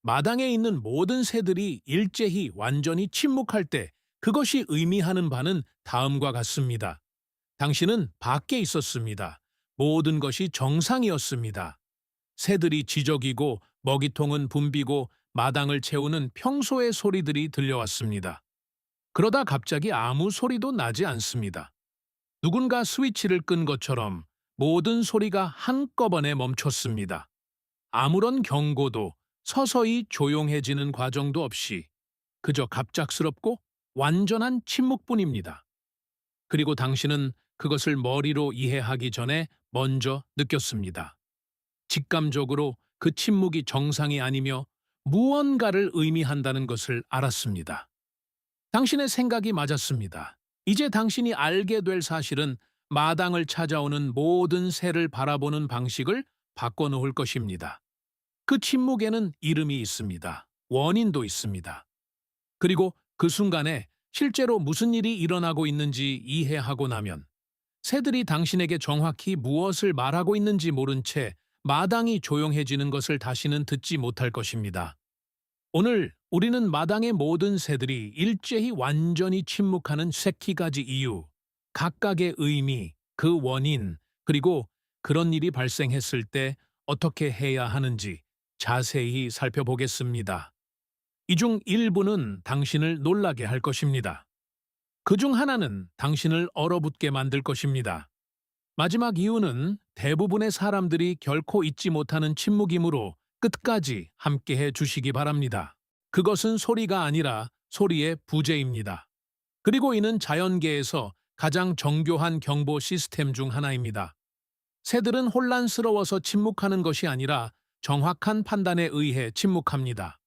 마당에 있는 모든 새들이 일제히 완전히 침묵할 때 그것이 의미하는 바는 다음과 같습니다. 당신은 밖에 있었습니다. 모든 것이 정상이었습니다. 새들이 지저귀고 먹이통은 붐비고 마당을 채우는 평소의 소리들이 들려왔습니다. 그러다 갑자기 아무 소리도 나지 않습니다. 누군가 스위치를 끈 것처럼 모든 소리가 한꺼번에 멈췄습니다. 아무런 경고도 서서히 조용해지는 과정도 없이 그저 갑작스럽고 완전한 침묵뿐입니다. 그리고 당신은 그것을 머리로 이해하기 전에 먼저 느꼈습니다. 직감적으로 그 침묵이 정상이 아니며 무언가를 의미한다는 것을 알았습니다. 당신의 생각이 맞았습니다. 이제 당신이 알게 될 사실은 마당을 찾아오는 모든 새를 바라보는 방식을 바꿔놓을 것입니다. 그 침묵에는 이름이 있습니다. 원인도 있습니다. 그리고 그 순간에 실제로 무슨 일이 일어나고 있는지 이해하고 나면 새들이 당신에게 정확히 무엇을 말하고 있는지 모른 채 마당이 조용해지는 것을 다시는 듣지 못할 것입니다. 오늘 우리는 마당의 모든 새들이 일제히 완전히 침묵하는 세키 가지 이유, 각각의 의미, 그 원인, 그리고 그런 일이 발생했을 때 어떻게 해야 하는지 자세히 살펴보겠습니다. 이 중 일부는 당신을 놀라게 할 것입니다. 그 중 하나는 당신을 얼어붙게 만들 것입니다. 마지막 이유는 대부분의 사람들이 결코 잊지 못하는 침묵이므로 끝까지 함께해 주시기 바랍니다. 그것은 소리가 아니라 소리의 부재입니다. 그리고 이는 자연계에서 가장 정교한 경보 시스템 중 하나입니다. 새들은 혼란스러워서 침묵하는 것이 아니라 정확한 판단에 의해 침묵합니다.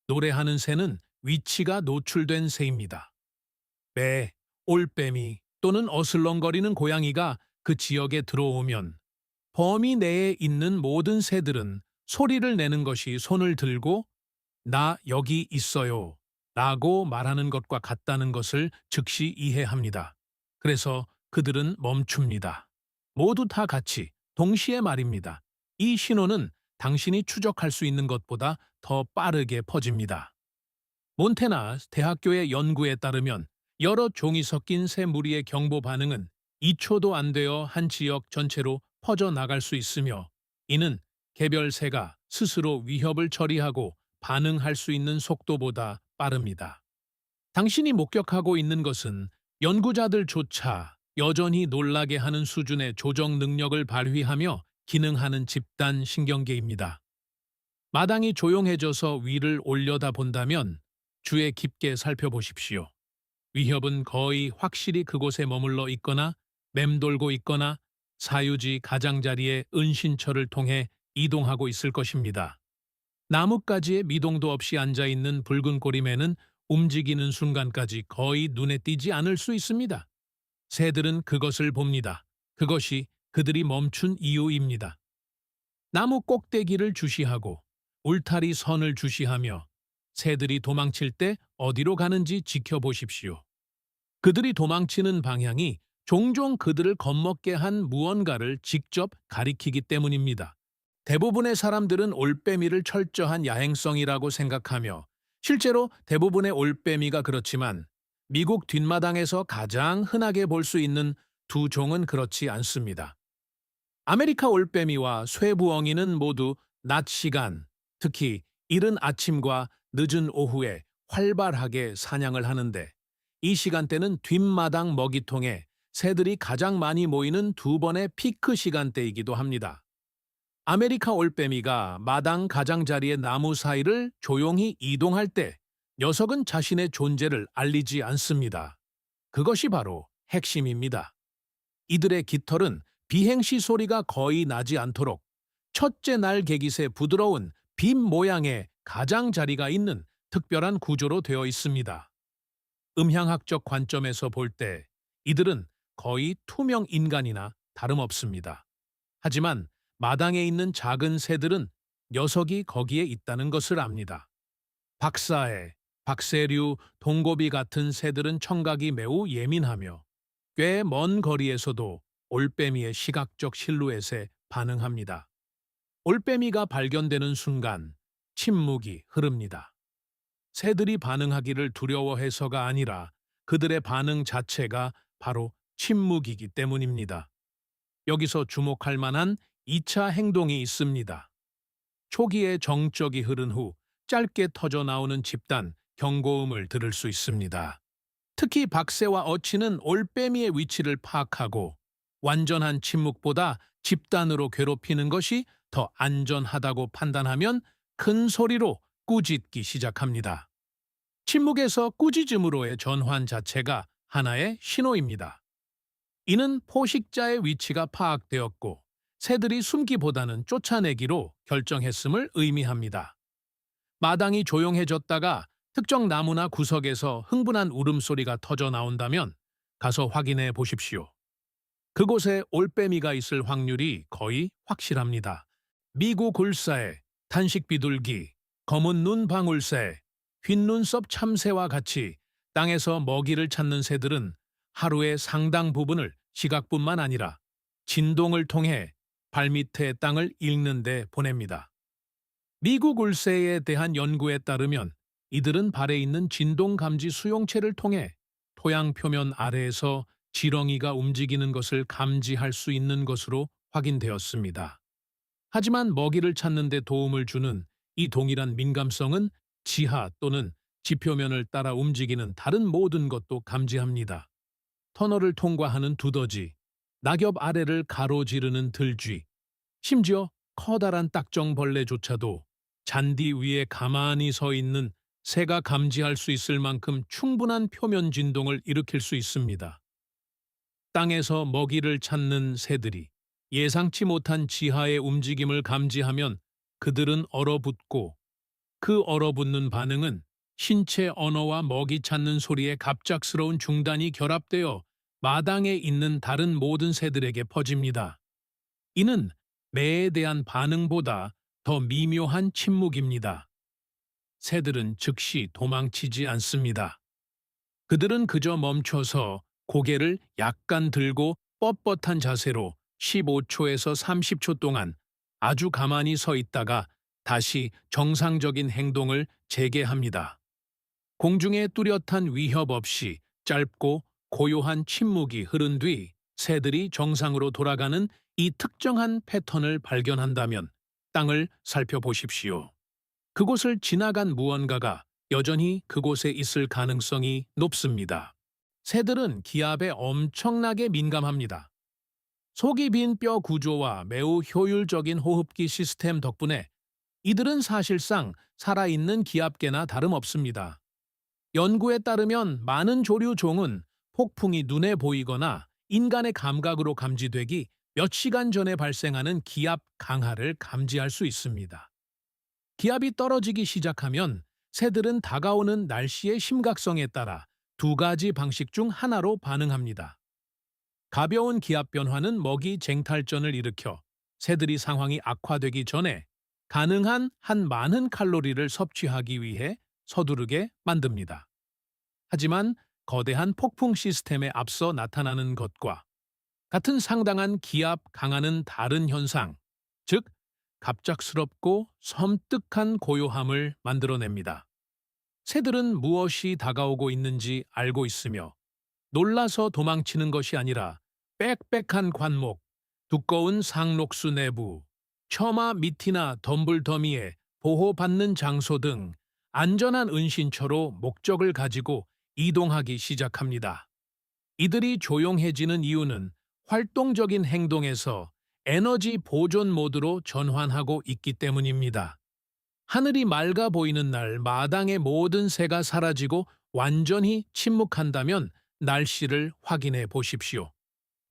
노래하는 새는 위치가 노출된 새입니다. 매, 올빼미 또는 어슬렁거리는 고양이가 그 지역에 들어오면 범위 내에 있는 모든 새들은 소리를 내는 것이 손을 들고 나 여기 있어요 라고 말하는 것과 같다는 것을 즉시 이해합니다. 그래서 그들은 멈춥니다. 모두 다 같이 동시에 말입니다. 이 신호는 당신이 추적할 수 있는 것보다 더 빠르게 퍼집니다. 몬태나 대학교의 연구에 따르면 여러 종이 섞인 새 무리의 경보 반응은 2초도 안 되어 한 지역 전체로 퍼져나갈 수 있으며 이는 개별 새가 스스로 위협을 처리하고 반응할 수 있는 속도보다 빠릅니다. 당신이 목격하고 있는 것은 연구자들조차 여전히 놀라게 하는 수준의 조정 능력을 발휘하며 기능하는 집단 신경계입니다. 마당이 조용해져서 위를 올려다 본다면 주에 깊게 살펴보십시오. 위협은 거의 확실히 그곳에 머물러 있거나 맴돌고 있거나 사유지 가장자리의 은신처를 통해 이동하고 있을 것입니다. 나뭇가지에 미동도 없이 앉아있는 붉은 꼬리매는 움직이는 순간까지 거의 눈에 띄지 않을 수 있습니다. 새들은 그것을 봅니다. 그것이 그들이 멈춘 이유입니다. 나무 꼭대기를 주시하고 울타리 선을 주시하며 새들이 도망칠 때 어디로 가는지 지켜보십시오. 그들이 도망치는 방향이 종종 그들을 겁먹게 한 무언가를 직접 가리키기 때문입니다. 대부분의 사람들은 올빼미를 철저한 야행성이라고 생각하며 실제로 대부분의 올빼미가 그렇지만 미국 뒷마당에서 가장 흔하게 볼 수 있는 두 종은 그렇지 않습니다. 아메리카 올빼미와 쇠부엉이는 모두 낮 시간, 특히 이른 아침과 늦은 오후에 활발하게 사냥을 하는데 이 시간대는 뒷마당 먹이통에 새들이 가장 많이 모이는 두 번의 피크 시간대이기도 합니다. 아메리카 올빼미가 마당 가장자리의 나무 사이를 조용히 이동할 때 녀석은 자신의 존재를 알리지 않습니다. 그것이 바로 핵심입니다. 이들의 깃털은 비행시 소리가 거의 나지 않도록 첫째 날 개깃의 부드러운 빔 모양의 가장자리가 있는 특별한 구조로 되어 있습니다. 음향학적 관점에서 볼 때 이들은 거의 투명 인간이나 다름없습니다. 하지만 마당에 있는 작은 새들은 녀석이 거기에 있다는 것을 압니다. 박사애, 박새류, 동고비 같은 새들은 청각이 매우 예민하며 꽤 먼 거리에서도 올빼미의 시각적 실루엣에 반응합니다. 올빼미가 발견되는 순간 침묵이 흐릅니다. 새들이 반응하기를 두려워해서가 아니라 그들의 반응 자체가 바로 침묵이기 때문입니다. 여기서 주목할 만한 2차 행동이 있습니다. 초기에 정적이 흐른 후 짧게 터져 나오는 집단 경고음을 들을 수 있습니다. 특히 박새와 어치는 올빼미의 위치를 파악하고 완전한 침묵보다 집단으로 괴롭히는 것이 더 안전하다고 판단하면 큰 소리로 꾸짖기 시작합니다. 침묵에서 꾸짖음으로의 전환 자체가 하나의 신호입니다. 이는 포식자의 위치가 파악되었고 새들이 숨기보다는 쫓아내기로 결정했음을 의미합니다. 마당이 조용해졌다가 특정 나무나 구석에서 흥분한 울음소리가 터져 나온다면 가서 확인해 보십시오. 그곳에 올빼미가 있을 확률이 거의 확실합니다. 미구 굴사에 단식 비둘기, 검은 눈 방울새, 흰 눈썹 참새와 같이 땅에서 먹이를 찾는 새들은 하루의 상당 부분을 시각뿐만 아니라 진동을 통해 발밑의 땅을 읽는 데 보냅니다. 미국 울새에 대한 연구에 따르면 이들은 발에 있는 진동 감지 수용체를 통해 토양 표면 아래에서 지렁이가 움직이는 것을 감지할 수 있는 것으로 확인되었습니다. 하지만 먹이를 찾는 데 도움을 주는 이 동일한 민감성은 지하 또는 지표면을 따라 움직이는 다른 모든 것도 감지합니다. 터널을 통과하는 두더지, 낙엽 아래를 가로지르는 들쥐, 심지어 커다란 딱정벌레조차도 잔디 위에 가만히 서 있는 새가 감지할 수 있을 만큼 충분한 표면 진동을 일으킬 수 있습니다. 땅에서 먹이를 찾는 새들이 예상치 못한 지하의 움직임을 감지하면 그들은 얼어붙고 그 얼어붙는 반응은 신체 언어와 먹이 찾는 소리의 갑작스러운 중단이 결합되어 마당에 있는 다른 모든 새들에게 퍼집니다. 이는 매에 대한 반응보다 더 미묘한 침묵입니다. 새들은 즉시 도망치지 않습니다. 그들은 그저 멈춰서 고개를 약간 들고 뻣뻣한 자세로 15초에서 30초 동안 아주 가만히 서 있다가 다시 정상적인 행동을 재개합니다. 공중에 뚜렷한 위협 없이 짧고 고요한 침묵이 흐른 뒤 새들이 정상으로 돌아가는 이 특정한 패턴을 발견한다면 땅을 살펴보십시오. 그곳을 지나간 무언가가 여전히 그곳에 있을 가능성이 높습니다. 새들은 기압에 엄청나게 민감합니다. 속이 빈 뼈 구조와 매우 효율적인 호흡기 시스템 덕분에 이들은 사실상 살아있는 기압계나 다름없습니다. 연구에 따르면 많은 조류 종은 폭풍이 눈에 보이거나 인간의 감각으로 감지되기 몇 시간 전에 발생하는 기압 강하를 감지할 수 있습니다. 기압이 떨어지기 시작하면 새들은 다가오는 날씨의 심각성에 따라 두 가지 방식 중 하나로 반응합니다. 가벼운 기압 변화는 먹이 쟁탈전을 일으켜 새들이 상황이 악화되기 전에 가능한 한 많은 칼로리를 섭취하기 위해 서두르게 만듭니다. 하지만 거대한 폭풍 시스템에 앞서 나타나는 것과 같은 상당한 기압 강하는 다른 현상, 즉 갑작스럽고 섬뜩한 고요함을 만들어냅니다. 새들은 무엇이 다가오고 있는지 알고 있으며 놀라서 도망치는 것이 아니라 빽빽한 관목, 두꺼운 상록수 내부, 처마 밑이나 덤불더미에 보호받는 장소 등 안전한 은신처로 목적을 가지고 이동하기 시작합니다. 이들이 조용해지는 이유는 활동적인 행동에서 에너지 보존 모드로 전환하고 있기 때문입니다. 하늘이 맑아 보이는 날 마당의 모든 새가 사라지고 완전히 침묵한다면 날씨를 확인해 보십시오.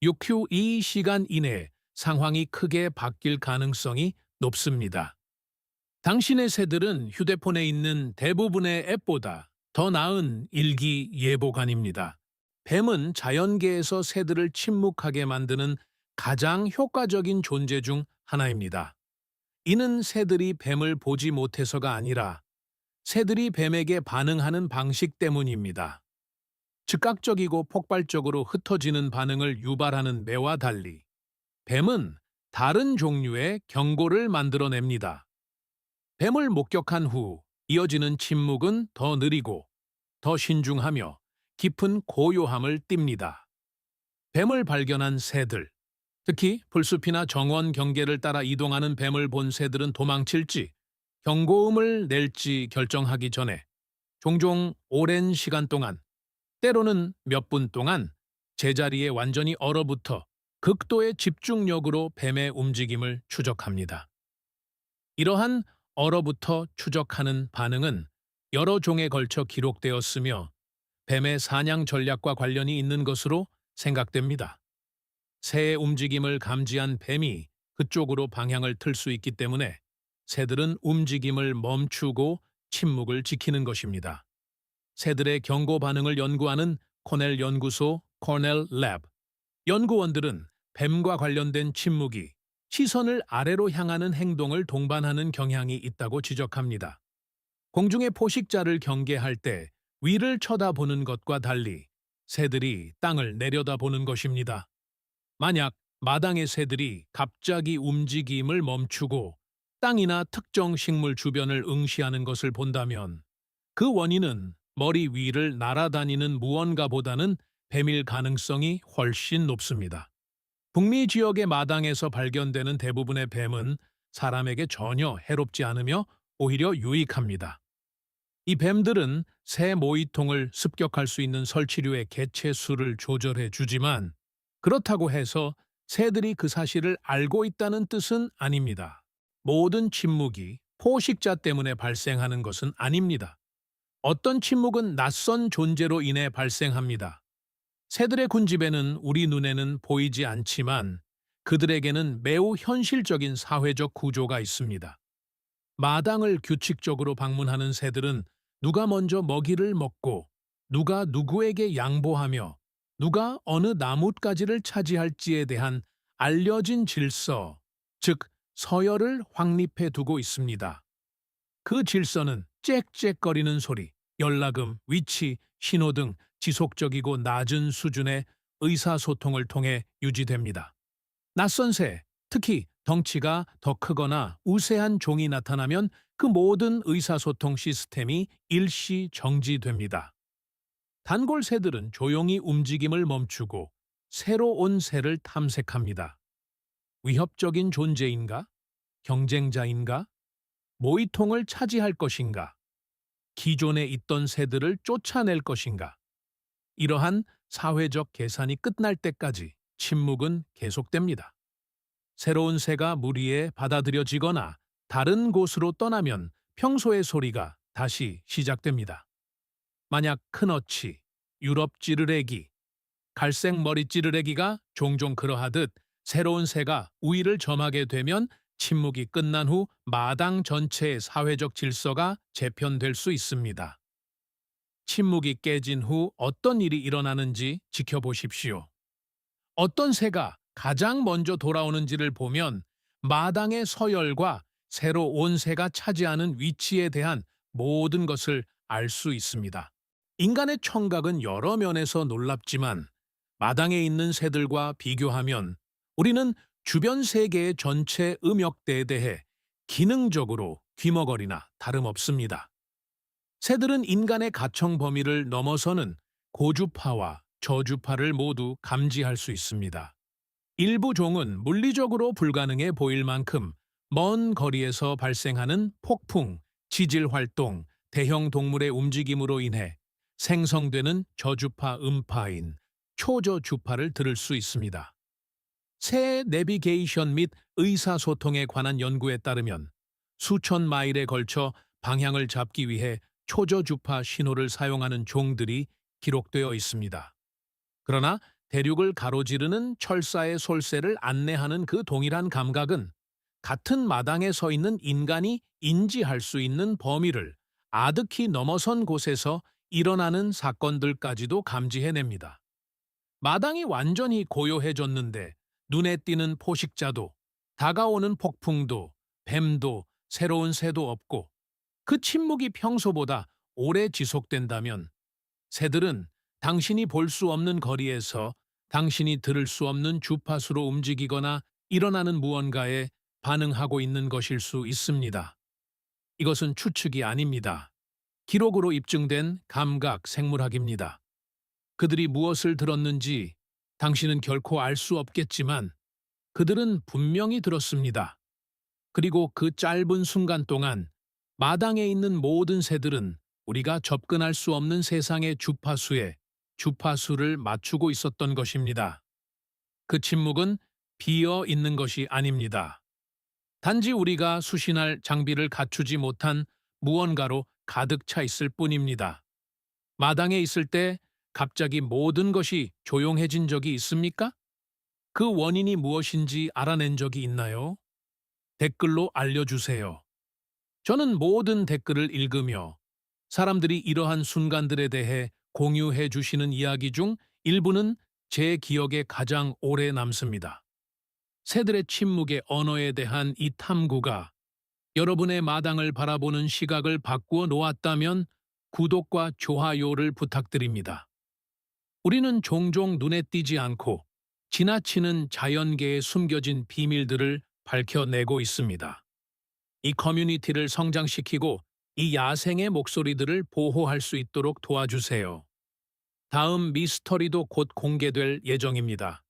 6hu 2시간 이내에 상황이 크게 바뀔 가능성이 높습니다. 당신의 새들은 휴대폰에 있는 대부분의 앱보다 더 나은 일기 예보관입니다. 뱀은 자연계에서 새들을 침묵하게 만드는 가장 효과적인 존재 중 하나입니다. 이는 새들이 뱀을 보지 못해서가 아니라 새들이 뱀에게 반응하는 방식 때문입니다. 즉각적이고 폭발적으로 흩어지는 반응을 유발하는 매와 달리 뱀은 다른 종류의 경고를 만들어냅니다. 뱀을 목격한 후 이어지는 침묵은 더 느리고 더 신중하며 깊은 고요함을 띱니다. 뱀을 발견한 새들, 특히 풀숲이나 정원 경계를 따라 이동하는 뱀을 본 새들은 도망칠지 경고음을 낼지 결정하기 전에 종종 오랜 시간 동안, 때로는 몇 분 동안 제자리에 완전히 얼어붙어 극도의 집중력으로 뱀의 움직임을 추적합니다. 이러한 얼어붙어 추적하는 반응은 여러 종에 걸쳐 기록되었으며 뱀의 사냥 전략과 관련이 있는 것으로 생각됩니다. 새의 움직임을 감지한 뱀이 그쪽으로 방향을 틀 수 있기 때문에 새들은 움직임을 멈추고 침묵을 지키는 것입니다. 새들의 경고 반응을 연구하는 코넬 연구소 코넬 랩 연구원들은 뱀과 관련된 침묵이 시선을 아래로 향하는 행동을 동반하는 경향이 있다고 지적합니다. 공중의 포식자를 경계할 때 위를 쳐다보는 것과 달리 새들이 땅을 내려다보는 것입니다. 만약 마당의 새들이 갑자기 움직임을 멈추고 땅이나 특정 식물 주변을 응시하는 것을 본다면 그 원인은 머리 위를 날아다니는 무언가보다는 뱀일 가능성이 훨씬 높습니다. 북미 지역의 마당에서 발견되는 대부분의 뱀은 사람에게 전혀 해롭지 않으며 오히려 유익합니다. 이 뱀들은 새 모이통을 습격할 수 있는 설치류의 개체 수를 조절해 주지만 그렇다고 해서 새들이 그 사실을 알고 있다는 뜻은 아닙니다. 모든 침묵이 포식자 때문에 발생하는 것은 아닙니다. 어떤 침묵은 낯선 존재로 인해 발생합니다. 새들의 군집에는 우리 눈에는 보이지 않지만 그들에게는 매우 현실적인 사회적 구조가 있습니다. 마당을 규칙적으로 방문하는 새들은 누가 먼저 먹이를 먹고 누가 누구에게 양보하며 누가 어느 나뭇가지를 차지할지에 대한 알려진 질서, 즉 서열을 확립해 두고 있습니다. 그 질서는 짹짹거리는 소리, 연락음, 위치, 신호 등 지속적이고 낮은 수준의 의사소통을 통해 유지됩니다. 낯선 새, 특히 덩치가 더 크거나 우세한 종이 나타나면 그 모든 의사소통 시스템이 일시 정지됩니다. 단골 새들은 조용히 움직임을 멈추고 새로 온 새를 탐색합니다. 위협적인 존재인가? 경쟁자인가? 모이통을 차지할 것인가? 기존에 있던 새들을 쫓아낼 것인가? 이러한 사회적 계산이 끝날 때까지 침묵은 계속됩니다. 새로운 새가 무리에 받아들여지거나 다른 곳으로 떠나면 평소의 소리가 다시 시작됩니다. 만약 큰어치, 유럽 찌르레기, 갈색 머리 찌르레기가 종종 그러하듯 새로운 새가 우위를 점하게 되면 침묵이 끝난 후 마당 전체의 사회적 질서가 재편될 수 있습니다. 침묵이 깨진 후 어떤 일이 일어나는지 지켜보십시오. 어떤 새가 가장 먼저 돌아오는지를 보면 마당의 서열과 새로 온 새가 차지하는 위치에 대한 모든 것을 알 수 있습니다. 인간의 청각은 여러 면에서 놀랍지만 마당에 있는 새들과 비교하면 우리는 주변 세계의 전체 음역대에 대해 기능적으로 귀머거리나 다름없습니다. 새들은 인간의 가청 범위를 넘어서는 고주파와 저주파를 모두 감지할 수 있습니다. 일부 종은 물리적으로 불가능해 보일 만큼 먼 거리에서 발생하는 폭풍, 지질 활동, 대형 동물의 움직임으로 인해 생성되는 저주파 음파인 초저주파를 들을 수 있습니다. 새의 내비게이션 및 의사소통에 관한 연구에 따르면 수천 마일에 걸쳐 방향을 잡기 위해 초저주파 신호를 사용하는 종들이 기록되어 있습니다. 그러나 대륙을 가로지르는 철사의 솔새를 안내하는 그 동일한 감각은 같은 마당에 서 있는 인간이 인지할 수 있는 범위를 아득히 넘어선 곳에서 일어나는 사건들까지도 감지해냅니다. 마당이 완전히 고요해졌는데 눈에 띄는 포식자도, 다가오는 폭풍도, 뱀도, 새로운 새도 없고 그 침묵이 평소보다 오래 지속된다면 새들은 당신이 볼 수 없는 거리에서 당신이 들을 수 없는 주파수로 움직이거나 일어나는 무언가에 반응하고 있는 것일 수 있습니다. 이것은 추측이 아닙니다. 기록으로 입증된 감각 생물학입니다. 그들이 무엇을 들었는지 당신은 결코 알 수 없겠지만 그들은 분명히 들었습니다. 그리고 그 짧은 순간 동안 마당에 있는 모든 새들은 우리가 접근할 수 없는 세상의 주파수에 주파수를 맞추고 있었던 것입니다. 그 침묵은 비어 있는 것이 아닙니다. 단지 우리가 수신할 장비를 갖추지 못한 무언가로 가득 차 있을 뿐입니다. 마당에 있을 때 갑자기 모든 것이 조용해진 적이 있습니까? 그 원인이 무엇인지 알아낸 적이 있나요? 댓글로 알려주세요. 저는 모든 댓글을 읽으며 사람들이 이러한 순간들에 대해 공유해 주시는 이야기 중 일부는 제 기억에 가장 오래 남습니다. 새들의 침묵의 언어에 대한 이 탐구가 여러분의 마당을 바라보는 시각을 바꾸어 놓았다면 구독과 좋아요를 부탁드립니다. 우리는 종종 눈에 띄지 않고 지나치는 자연계에 숨겨진 비밀들을 밝혀내고 있습니다. 이 커뮤니티를 성장시키고 이 야생의 목소리들을 보호할 수 있도록 도와주세요. 다음 미스터리도 곧 공개될 예정입니다.